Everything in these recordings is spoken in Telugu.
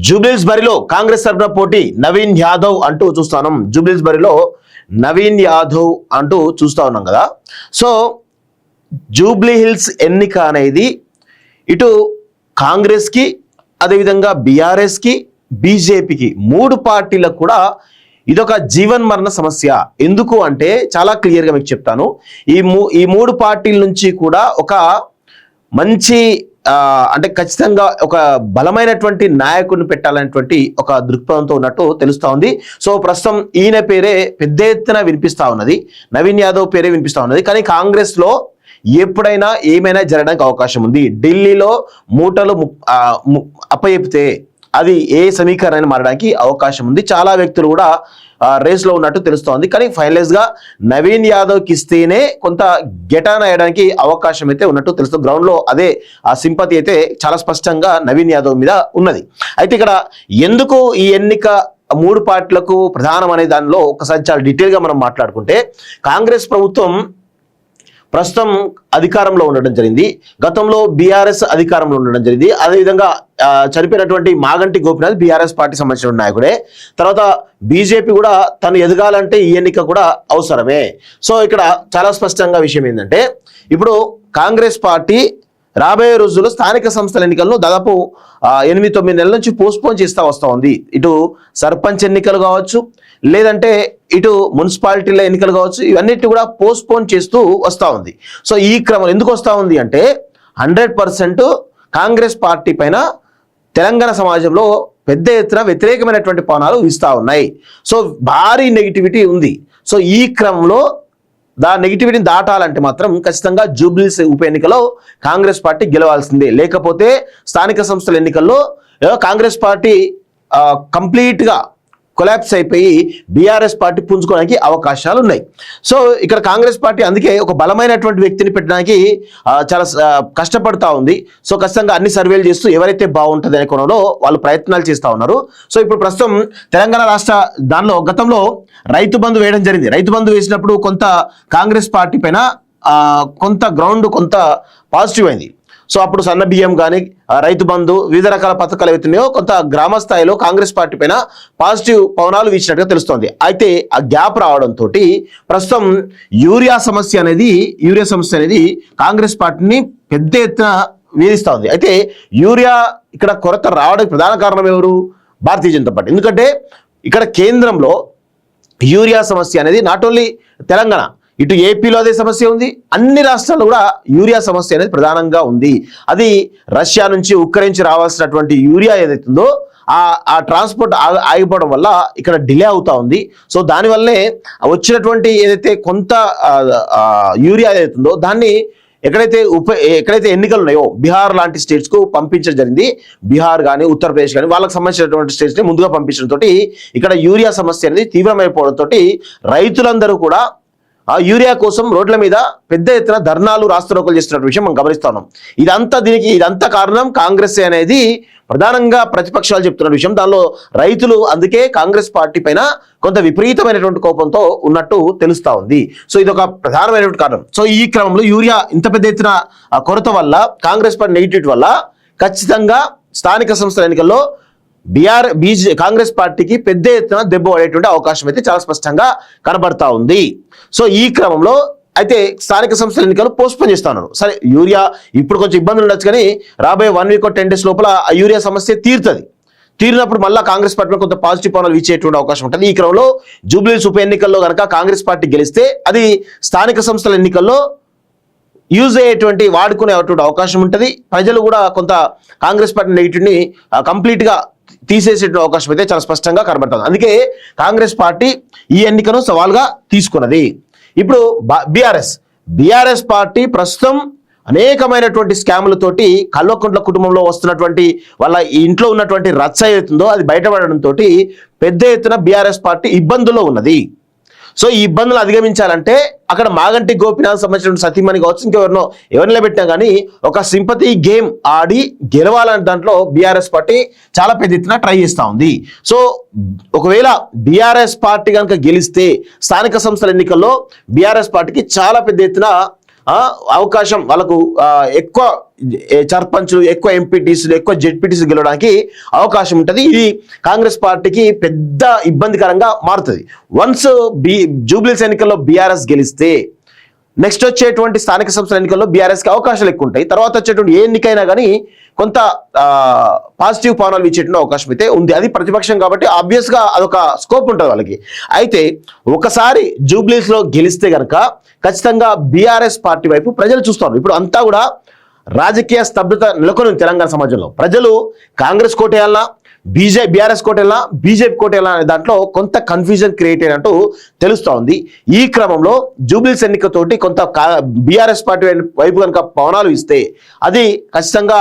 జూబ్లీహిల్స్ బరిలో కాంగ్రెస్ తరఫున పోటీ నవీన్ యాదవ్ అంటూ చూస్తా ఉన్నాం. జూబ్లీహిల్స్ బరిలో నవీన్ యాదవ్ అంటూ చూస్తా ఉన్నాం కదా. సో జూబ్లీహిల్స్ ఎన్నిక అనేది ఇటు కాంగ్రెస్కి, అదేవిధంగా బీఆర్ఎస్కి, బీజేపీకి, మూడు పార్టీలకు కూడా ఇదొక జీవన్ మరణ సమస్య. ఎందుకు అంటే చాలా క్లియర్గా మీకు చెప్తాను. ఈ మూడు పార్టీల నుంచి కూడా ఒక మంచి అంటే ఖచ్చితంగా ఒక బలమైనటువంటి నాయకుడిని పెట్టాలనేటువంటి ఒక దృక్పథంతో ఉన్నట్టు తెలుస్తూ ఉంది. సో ప్రస్తుతం ఈయన పేరే పెద్ద ఎత్తున వినిపిస్తూ ఉన్నది, నవీన్ యాదవ్ పేరే వినిపిస్తూ ఉన్నది. కానీ కాంగ్రెస్లో ఎప్పుడైనా ఏమైనా జరగడానికి అవకాశం ఉంది. ఢిల్లీలో మూటలు అప్పచెప్తే అది ఏ సమీకరణ మారడానికి అవకాశం ఉంది. చాలా వ్యక్తులు కూడా రేస్లో ఉన్నట్టు తెలుస్తోంది. కానీ ఫైనలైజ్గా నవీన్ యాదవ్కి ఇస్తేనే కొంత గెటాన్ అయ్యడానికి అవకాశం అయితే ఉన్నట్టు తెలుస్తుంది. గ్రౌండ్లో అదే ఆ సింపతి అయితే చాలా స్పష్టంగా నవీన్ యాదవ్ మీద ఉన్నది. అయితే ఇక్కడ ఎందుకు ఈ ఎన్నిక మూడు పార్టీలకు ప్రధానం అనే దానిలో ఒకసారి చాలా డీటెయిల్గా మనం మాట్లాడుకుంటే, కాంగ్రెస్ ప్రభుత్వం ప్రస్తుతం అధికారంలో ఉండడం జరిగింది. గతంలో బీఆర్ఎస్ అధికారంలో ఉండడం జరిగింది. అదేవిధంగా చనిపోయినటువంటి మాగంటి గోపీనాథ్ బీఆర్ఎస్ పార్టీ సంబంధించిన నాయకుడే. తర్వాత బీజేపీ కూడా తను ఎదగాలంటే ఈ ఎన్నిక కూడా అవసరమే. సో ఇక్కడ చాలా స్పష్టంగా విషయం ఏంటంటే, ఇప్పుడు కాంగ్రెస్ పార్టీ రాబోయే రోజుల్లో స్థానిక సంస్థల ఎన్నికలను దాదాపు 8-9 నెలల నుంచి పోస్ట్పోన్ చేస్తూ వస్తూ ఉంది. ఇటు సర్పంచ్ ఎన్నికలు కావచ్చు, లేదంటే ఇటు మున్సిపాలిటీల ఎన్నికలు కావచ్చు, ఇవన్నిటి కూడా పోస్ట్పోన్ చేస్తూ వస్తూ ఉంది. సో ఈ క్రమం ఎందుకు వస్తూ ఉంది అంటే 100% కాంగ్రెస్ పార్టీ పైన తెలంగాణ సమాజంలో పెద్ద ఎత్తున వ్యతిరేకమైనటువంటి పవనాలు వీస్తూ ఉన్నాయి. సో భారీ నెగిటివిటీ ఉంది. సో ఈ క్రమంలో నెగిటివిటీని దాటాలంటే మాత్రం ఖచ్చితంగా జూబ్లీహిల్స్ ఉప ఎన్నికలో కాంగ్రెస్ పార్టీ గెలవాల్సిందే. లేకపోతే స్థానిక సంస్థల ఎన్నికల్లో కాంగ్రెస్ పార్టీ కంప్లీట్గా కొలాప్స్ అయిపోయి బీఆర్ఎస్ పార్టీ పుంజుకోవడానికి అవకాశాలు ఉన్నాయి. సో ఇక్కడ కాంగ్రెస్ పార్టీ అందుకే ఒక బలమైనటువంటి వ్యక్తిని పెట్టడానికి చాలా కష్టపడతా ఉంది. సో ఖచ్చితంగా అన్ని సర్వేలు చేస్తూ ఎవరైతే బాగుంటుంది అనే కోణంలో వాళ్ళు ప్రయత్నాలు చేస్తూ ఉన్నారు. సో ఇప్పుడు ప్రస్తుతం తెలంగాణ రాష్ట్ర దానిలో గతంలో రైతు బంధు వేయడం జరిగింది. రైతు బంధు వేసినప్పుడు కొంత కాంగ్రెస్ పార్టీ పైన కొంత గ్రౌండ్ కొంత పాజిటివ్ అయింది. సో అప్పుడు సన్న బియ్యం కానీ రైతు బంధు వివిధ రకాల పథకాలు ఏవైతున్నాయో కొంత గ్రామ స్థాయిలో కాంగ్రెస్ పార్టీ పైన పాజిటివ్ పవనాలు వీచినట్టుగా తెలుస్తోంది. అయితే ఆ గ్యాప్ రావడంతో ప్రస్తుతం యూరియా సమస్య అనేది కాంగ్రెస్ పార్టీని పెద్ద ఎత్తున వేధిస్తూ ఉంది. అయితే యూరియా ఇక్కడ కొరత రావడానికి ప్రధాన కారణం ఎవరు? భారతీయ జనతా పార్టీ. ఎందుకంటే ఇక్కడ కేంద్రంలో యూరియా సమస్య అనేది నాట్ ఓన్లీ తెలంగాణ, ఇటు ఏపీలో అదే సమస్య ఉంది. అన్ని రాష్ట్రాల్లో కూడా యూరియా సమస్య అనేది ప్రధానంగా ఉంది. అది రష్యా నుంచి ఉక్రెయిన్ నుంచి రావాల్సినటువంటి యూరియా ఏదైతుందో ఆ ట్రాన్స్పోర్ట్ ఆగిపోవడం వల్ల ఇక్కడ డిలే అవుతా ఉంది. సో దానివల్లనే వచ్చినటువంటి ఏదైతే కొంత యూరియా ఏదైతుందో దాన్ని ఎక్కడైతే ఎన్నికలు ఉన్నాయో బీహార్ లాంటి స్టేట్స్కు పంపించడం జరిగింది. బీహార్ కానీ ఉత్తరప్రదేశ్ కానీ వాళ్ళకి సంబంధించినటువంటి స్టేట్స్ని ముందుగా పంపించడంతో ఇక్కడ యూరియా సమస్య అనేది తీవ్రమైపోవడంతో రైతులందరూ కూడా ఆ యూరియా కోసం రోడ్ల మీద పెద్ద ఎత్తున ధర్నాలు రాస్తారోకలు చేస్తున్న విషయం మనం గమనిస్తా ఉన్నాం. ఇదంతా కారణం కాంగ్రెస్ అనేది ప్రధానంగా ప్రతిపక్షాలు చెప్తున్న విషయం. దానిలో రైతులు అందుకే కాంగ్రెస్ పార్టీ పైన కొంత విపరీతమైనటువంటి కోపంతో ఉన్నట్టు తెలుస్తా ఉంది. సో ఇది ఒక ప్రధానమైనటువంటి కారణం. సో ఈ క్రమంలో యూరియా ఇంత పెద్ద ఎత్తున కొరత వల్ల కాంగ్రెస్ పార్టీ నెగిటివిటీ వల్ల ఖచ్చితంగా స్థానిక సంస్థల ఎన్నికల్లో కాంగ్రెస్ పార్టీకి పెద్ద ఎత్తున దెబ్బ పడేటువంటి అవకాశం అయితే చాలా స్పష్టంగా కనబడతా ఉంది. సో ఈ క్రమంలో అయితే స్థానిక సంస్థల ఎన్నికలు పోస్ట్పోన్ చేస్తా ఉన్నారు. సరే యూరియా ఇప్పుడు కొంచెం ఇబ్బందులు ఉండొచ్చు, కానీ రాబోయే 1 వీక్ 10 డేస్ లోపల ఆ యూరియా సమస్య తీరినప్పుడు మళ్ళీ కాంగ్రెస్ పార్టీలో కొంత పాజిటివ్ పవనాలు ఇచ్చేటువంటి అవకాశం ఉంటుంది. ఈ క్రమంలో జూబ్లీహిల్స్ ఉప ఎన్నికల్లో కనుక కాంగ్రెస్ పార్టీ గెలిస్తే అది స్థానిక సంస్థల ఎన్నికల్లో యూజ్ అయ్యేటువంటి వాడుకునేటువంటి అవకాశం ఉంటుంది. ప్రజలు కూడా కొంత కాంగ్రెస్ పార్టీ నెగిటివ్ని కంప్లీట్గా తీసేసేటువంటి అవకాశం అయితే చాలా స్పష్టంగా కనబడుతుంది. అందుకే కాంగ్రెస్ పార్టీ ఈ ఎన్నికను సవాల్గా తీసుకున్నది. ఇప్పుడు బీఆర్ఎస్ పార్టీ ప్రస్తుతం అనేకమైనటువంటి స్కాములతోటి కల్వకుంట్ల కుటుంబంలో వస్తున్నటువంటి వాళ్ళ ఇంట్లో ఉన్నటువంటి రచ్చ అవుతుందో అది బయటపడడంతో పెద్ద ఎత్తున బీఆర్ఎస్ పార్టీ ఇబ్బందుల్లో ఉన్నది. సో ఈ ఇబ్బందులు అధిగమించాలంటే అక్కడ మాగంటి గోపీనాథ్ సంబంధించిన సతీమణి కావచ్చు, ఎవరిని పెట్టినా కానీ ఒక సింపతి గేమ్ ఆడి గెలవాలనే దాంట్లో బీఆర్ఎస్ పార్టీ చాలా పెద్ద ఎత్తున ట్రై చేస్తూ ఉంది. సో ఒకవేళ బీఆర్ఎస్ పార్టీ కనుక గెలిస్తే స్థానిక సంస్థల ఎన్నికల్లో బీఆర్ఎస్ పార్టీకి చాలా పెద్ద ఎత్తున అవకాశం వాళ్ళకు ఎక్కువ సర్పంచ్లు, ఎక్కువ ఎంపీటీసీలు, ఎక్కువ జెడ్పీటీసీలు గెలవడానికి అవకాశం ఉంటుంది. ఇది కాంగ్రెస్ పార్టీకి పెద్ద ఇబ్బందికరంగా మారుతుంది. వన్స్ జూబ్లీస్ ఎన్నికల్లో బీఆర్ఎస్ గెలిస్తే నెక్స్ట్ వచ్చేటువంటి స్థానిక సంస్థల ఎన్నికల్లో బీఆర్ఎస్కి అవకాశాలు ఎక్కువ ఉంటాయి. తర్వాత వచ్చేటువంటి ఏ ఎన్నికైనా కానీ కొంత పాజిటివ్ పవనాలు ఇచ్చేటువంటి అవకాశం అయితే ఉంది. అది ప్రతిపక్షం కాబట్టి ఆబ్వియస్గా అదొక స్కోప్ ఉంటుంది వాళ్ళకి. అయితే ఒకసారి జూబ్లీస్లో గెలిస్తే కనుక ఖచ్చితంగా బీఆర్ఎస్ పార్టీ వైపు ప్రజలు చూస్తారు. ఇప్పుడు అంతా కూడా రాజకీయ స్తబ్దత నెలకొని తెలంగాణ సమాజంలో ప్రజలు కాంగ్రెస్ కోటేయాలన్నా, బీఆర్ఎస్ కోటేయాలన్నా, బీజేపీ కోటేయాలన్నా అనే దాంట్లో కొంత కన్ఫ్యూజన్ క్రియేట్ అయినట్టు తెలుస్తూ ఉంది. ఈ క్రమంలో జూబ్లీస్ ఎన్నికతోటి కొంత బీఆర్ఎస్ పార్టీ వైపు కనుక పవనాలు ఇస్తే అది ఖచ్చితంగా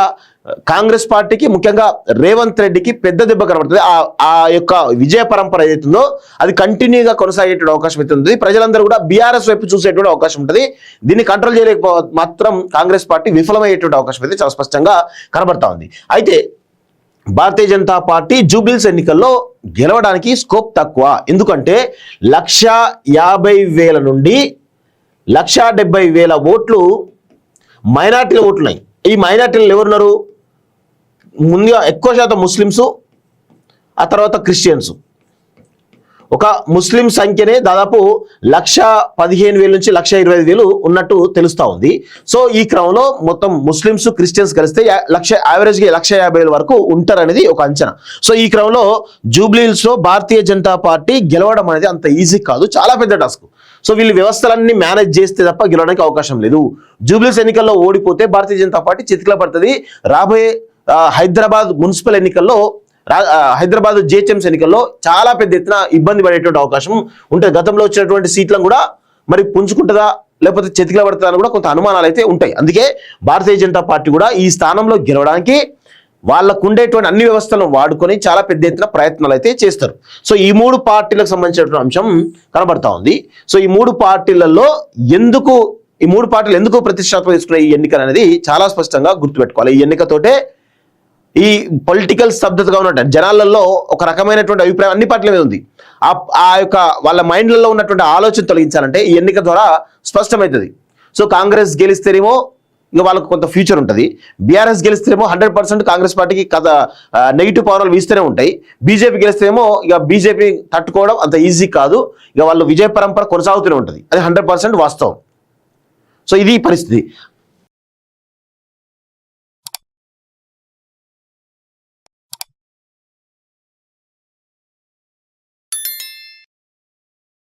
కాంగ్రెస్ పార్టీకి, ముఖ్యంగా రేవంత్ రెడ్డికి పెద్ద దెబ్బ కనబడుతుంది. ఆ యొక్క విజయ పరంపర ఏదైతుందో అది కంటిన్యూగా కొనసాగేటువంటి అవకాశం అయితే ఉంది. ప్రజలందరూ కూడా బీఆర్ఎస్ వైపు చూసేటువంటి అవకాశం ఉంటుంది. దీన్ని కంట్రోల్ చేయలేక మాత్రం కాంగ్రెస్ పార్టీ విఫలమయ్యేటువంటి అవకాశం అయితే చాలా స్పష్టంగా కనబడతా ఉంది. అయితే భారతీయ జనతా పార్టీ జూబ్లీస్ ఎన్నికల్లో గెలవడానికి స్కోప్ తక్కువ. ఎందుకంటే 1,50,000 నుండి 1,70,000 ఓట్లు మైనార్టీల ఓట్లున్నాయి. ఈ మైనార్టీలు ఎవరున్నారు? ముందుగా ఎక్కువ శాతం ముస్లిమ్స్, ఆ తర్వాత క్రిస్టియన్స్. ఒక ముస్లిం సంఖ్యనే దాదాపు 1,15,000 నుంచి 1,25,000 ఉన్నట్టు తెలుస్తూ ఉంది. సో ఈ క్రమంలో మొత్తం ముస్లిమ్స్, క్రిస్టియన్స్ కలిస్తే యావరేజ్గా 1,50,000 వరకు ఉంటారనేది ఒక అంచనా. సో ఈ క్రమంలో జూబ్లీహిల్స్లో భారతీయ జనతా పార్టీ గెలవడం అనేది అంత ఈజీ కాదు, చాలా పెద్ద టాస్క్. సో వీళ్ళు వ్యవస్థలన్నీ మేనేజ్ చేస్తే తప్ప గెలవడానికి అవకాశం లేదు. జూబ్లీహిల్స్ ఎన్నికల్లో ఓడిపోతే భారతీయ జనతా పార్టీ చితికిల పడుతుంది. రాబోయే హైదరాబాద్ మున్సిపల్ ఎన్నికల్లో, హైదరాబాద్ జిహెచ్ఎంసీ ఎన్నికల్లో చాలా పెద్ద ఎత్తున ఇబ్బంది పడేటువంటి అవకాశం ఉంటుంది. గతంలో వచ్చినటువంటి సీట్లను కూడా మరి పుంజుకుంటుందా లేకపోతే చెతికిల పడుతుందా అని కూడా కొంత అనుమానాలు అయితే ఉంటాయి. అందుకే భారతీయ జనతా పార్టీ కూడా ఈ స్థానంలో గెలవడానికి వాళ్ళకు ఉండేటువంటి అన్ని వ్యవస్థలను వాడుకొని చాలా పెద్ద ఎత్తున ప్రయత్నాలు అయితే చేస్తారు. సో ఈ 3 పార్టీలకు సంబంధించినటువంటి అంశం కనబడతా ఉంది. సో ఈ 3 పార్టీలలో ఈ 3 పార్టీలు ఎందుకు ప్రతిష్టాత్మక తీసుకున్న ఈ ఎన్నికలు అనేది చాలా స్పష్టంగా గుర్తుపెట్టుకోవాలి. ఈ ఎన్నికతోటే ఈ పొలిటికల్ స్తబ్దతగా ఉన్నట్టు జనాలలో ఒక రకమైనటువంటి అభిప్రాయం అన్ని పార్టీల మీద ఉంది. ఆ యొక్క వాళ్ళ మైండ్లలో ఉన్నటువంటి ఆలోచన తొలగించాలంటే ఈ ఎన్నిక ద్వారా స్పష్టమవుతుంది. సో కాంగ్రెస్ గెలిస్తేనేమో ఇక వాళ్ళకు కొంత ఫ్యూచర్ ఉంటుంది. బీఆర్ఎస్ గెలిస్తేనేమో 100% కాంగ్రెస్ పార్టీకి నెగిటివ్ పవనాలు వీస్తూనే ఉంటాయి. బీజేపీ గెలిస్తేనేమో ఇక బీజేపీ తట్టుకోవడం అంత ఈజీ కాదు. ఇక వాళ్ళు విజయ పరంపర కొనసాగుతూనే ఉంటుంది. అది 100% వాస్తవం. సో ఇది పరిస్థితి.